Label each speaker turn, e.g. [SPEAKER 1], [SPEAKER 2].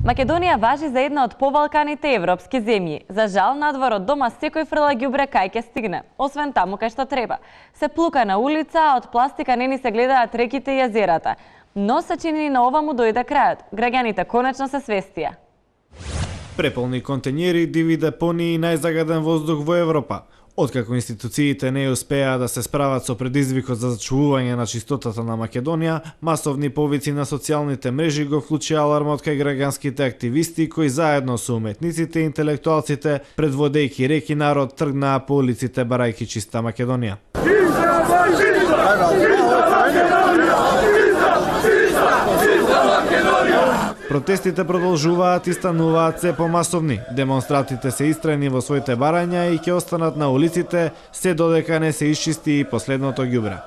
[SPEAKER 1] Македонија важи за една од побалканите европски земји. За жал, надвор од дома секој фрла ѓубре кај ќе стигне, освен таму кај што треба. Се плука на улица, а од пластика не ни се гледаат реките и јазерата. Но се чини на ова му дојде крајот. Граѓаните конечно се свестија.
[SPEAKER 2] Преполни контењери, диви депонии и најзагаден воздух во Европа. Откако институциите не успеа да се справат со предизвикот за зачувување на чистотата на Македонија, масовни повици на социјалните мрежи го вклучи алармот кај граѓанските активисти кои заедно со уметниците и интелектуалците, предводејќи реки народ, тргнаа по улиците барајќи чиста Македонија. Протестите продолжуваат и стануваат се помасовни. Демонстрантите се истрајни во своите барања и ќе останат на улиците се додека не се исчисти и последното ѓубре.